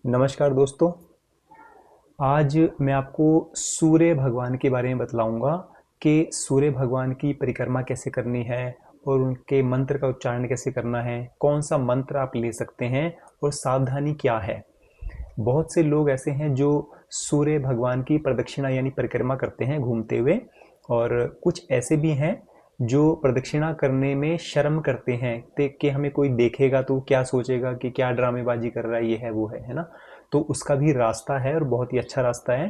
नमस्कार दोस्तों। आज मैं आपको सूर्य भगवान के बारे में बतलाऊंगा कि सूर्य भगवान की परिक्रमा कैसे करनी है और उनके मंत्र का उच्चारण कैसे करना है, कौन सा मंत्र आप ले सकते हैं और सावधानी क्या है। बहुत से लोग ऐसे हैं जो सूर्य भगवान की प्रदक्षिणा यानी परिक्रमा करते हैं घूमते हुए, और कुछ ऐसे भी हैं जो प्रदक्षिणा करने में शर्म करते हैं कि हमें कोई देखेगा तो क्या सोचेगा कि क्या ड्रामेबाजी कर रहा है, ये है वो है ना। तो उसका भी रास्ता है और बहुत ही अच्छा रास्ता है।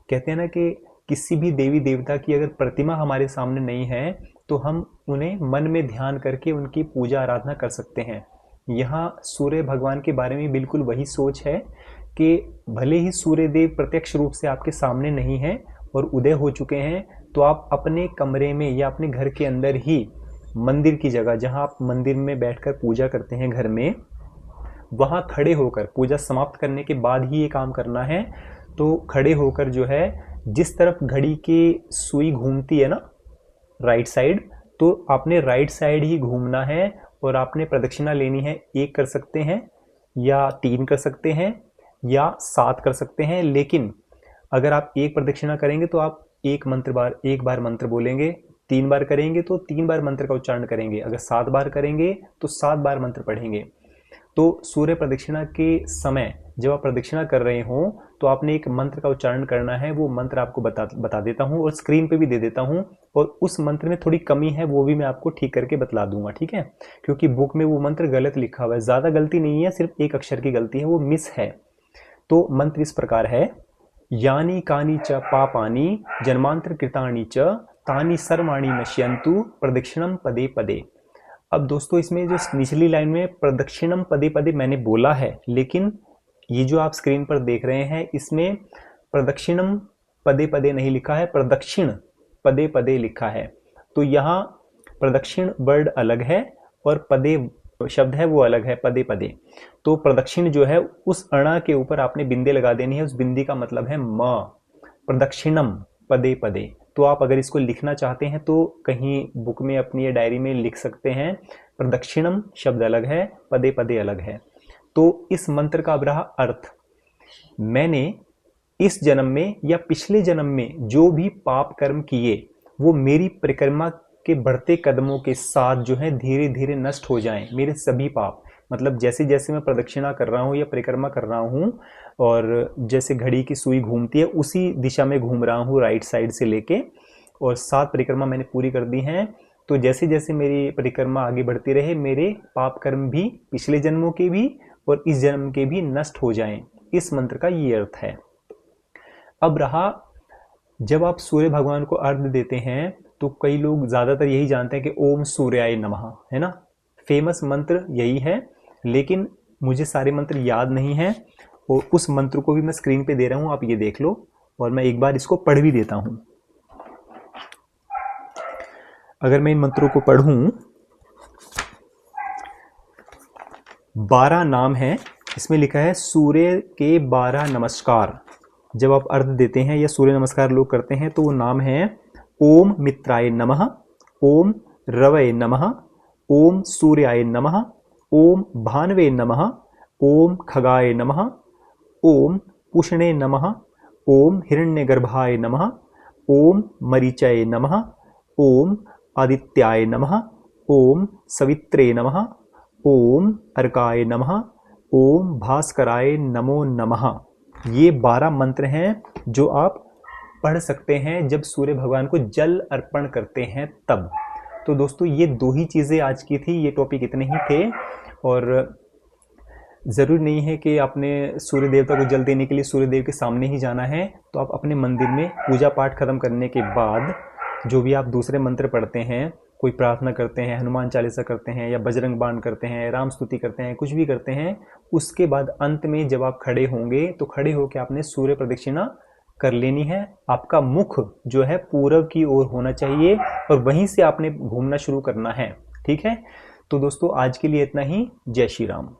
कहते हैं ना कि किसी भी देवी देवता की अगर प्रतिमा हमारे सामने नहीं है तो हम उन्हें मन में ध्यान करके उनकी पूजा आराधना कर सकते हैं। यहाँ सूर्य भगवान के बारे में बिल्कुल वही सोच है कि भले ही सूर्य देव प्रत्यक्ष रूप से आपके सामने नहीं है और उदय हो चुके हैं, तो आप अपने कमरे में या अपने घर के अंदर ही मंदिर की जगह, जहाँ आप मंदिर में बैठकर पूजा करते हैं घर में, वहाँ खड़े होकर पूजा समाप्त करने के बाद ही ये काम करना है। तो खड़े होकर जो है, जिस तरफ घड़ी की सुई घूमती है ना राइट साइड, तो आपने राइट साइड ही घूमना है और आपने प्रदक्षिणा लेनी है। 1 कर सकते हैं या 3 कर सकते हैं या 7 कर सकते हैं, लेकिन अगर आप 1 प्रदक्षिणा करेंगे तो आप एक बार मंत्र बोलेंगे, 3 बार करेंगे तो 3 बार मंत्र का उच्चारण करेंगे, अगर 7 बार करेंगे तो 7 बार मंत्र पढ़ेंगे। तो सूर्य प्रदक्षिणा के समय जब आप प्रदक्षिणा कर रहे हो तो आपने एक मंत्र का उच्चारण करना है। वो मंत्र आपको बता देता हूँ और स्क्रीन पे भी दे देता हूँ, और उस मंत्र में थोड़ी कमी है वो भी मैं आपको ठीक करके बतला दूंगा, ठीक है। क्योंकि बुक में वो मंत्र गलत लिखा हुआ है, ज़्यादा गलती नहीं है, सिर्फ एक अक्षर की गलती है, वो मिस है। तो मंत्र इस प्रकार है: यानी कानी च पापानी जन्मांतर कृतानि च तानि सर्वाणि नश्यन्तु प्रदक्षिणम पदे पदे। अब दोस्तों, इसमें जो निचली लाइन में प्रदक्षिणम पदे पदे मैंने बोला है, लेकिन ये जो आप स्क्रीन पर देख रहे हैं इसमें प्रदक्षिणम पदे पदे नहीं लिखा है, प्रदक्षिण पदे पदे लिखा है। तो यहाँ प्रदक्षिण वर्ड अलग है और पदे शब्द है वो अलग है, पदे पदे। तो प्रदक्षिण जो है उस अणा के ऊपर आपने बिंदी लगा देनी है, उस बिंदी का मतलब है म। प्रदक्षिणम पदे पदे। तो आप अगर इसको लिखना चाहते हैं तो कहीं बुक में अपनी डायरी में लिख सकते हैं। प्रदक्षिणम शब्द अलग है, पदे पदे अलग है। तो इस मंत्र का अब रहा अर्थ: मैंने इस जन्म में या पिछले जन्म में जो भी पाप कर्म किए वो मेरी परिक्रमा के बढ़ते कदमों के साथ जो है धीरे धीरे नष्ट हो जाएं। मेरे सभी पाप, मतलब जैसे जैसे मैं प्रदक्षिणा कर रहा हूँ या परिक्रमा कर रहा हूँ, और जैसे घड़ी की सुई घूमती है उसी दिशा में घूम रहा हूँ राइट साइड से लेके, और 7 परिक्रमा मैंने पूरी कर दी हैं। तो जैसे जैसे मेरी परिक्रमा आगे बढ़ती रहे, मेरे पाप कर्म भी पिछले जन्मों के भी और इस जन्म के भी नष्ट हो जाएं। इस मंत्र का ये अर्थ है। अब रहा, जब आप सूर्य भगवान को अर्घ्य देते हैं तो कई लोग ज़्यादातर यही जानते हैं कि ओम सूर्याय नमः, है ना, फेमस मंत्र यही है। लेकिन मुझे सारे मंत्र याद नहीं हैं और उस मंत्र को भी मैं स्क्रीन पे दे रहा हूँ, आप ये देख लो, और मैं एक बार इसको पढ़ भी देता हूँ। अगर मैं इन मंत्रों को पढ़ूं, 12 नाम है, इसमें लिखा है सूर्य के 12 नमस्कार। जब आप अर्घ्य देते हैं या सूर्य नमस्कार लोग करते हैं तो वो नाम है: ओम मित्राय नमः, ओम रवये नमः, ओम सूर्याय नमः, ओम भानवे नमः, ओम खगाय नमः, ओम पुष्णे नमः, ओम हिरण्यगर्भाय नमः, ओम मरीचये नमः, ओम आदित्याय नमः, ओम सवित्रे नमः, ओम अर्काय नमः, ओम भास्कराय नमो नमः। ये 12 मंत्र हैं जो आप पढ़ सकते हैं जब सूर्य भगवान को जल अर्पण करते हैं तब। तो दोस्तों, ये 2 ही चीज़ें आज की थी, ये टॉपिक इतने ही थे। और ज़रूरी नहीं है कि आपने सूर्य देवता को जल देने के लिए सूर्य देव के सामने ही जाना है। तो आप अपने मंदिर में पूजा पाठ खत्म करने के बाद जो भी आप दूसरे मंत्र पढ़ते हैं, कोई प्रार्थना करते हैं, हनुमान चालीसा करते हैं या बजरंग बाण करते हैं, राम स्तुति करते हैं, कुछ भी करते हैं, उसके बाद अंत में जब आप खड़े होंगे तो खड़े होकर आपने सूर्य प्रदक्षिणा कर लेनी है। आपका मुख जो है पूरब की ओर होना चाहिए और वहीं से आपने घूमना शुरू करना है, ठीक है। तो दोस्तों, आज के लिए इतना ही। जय श्री राम।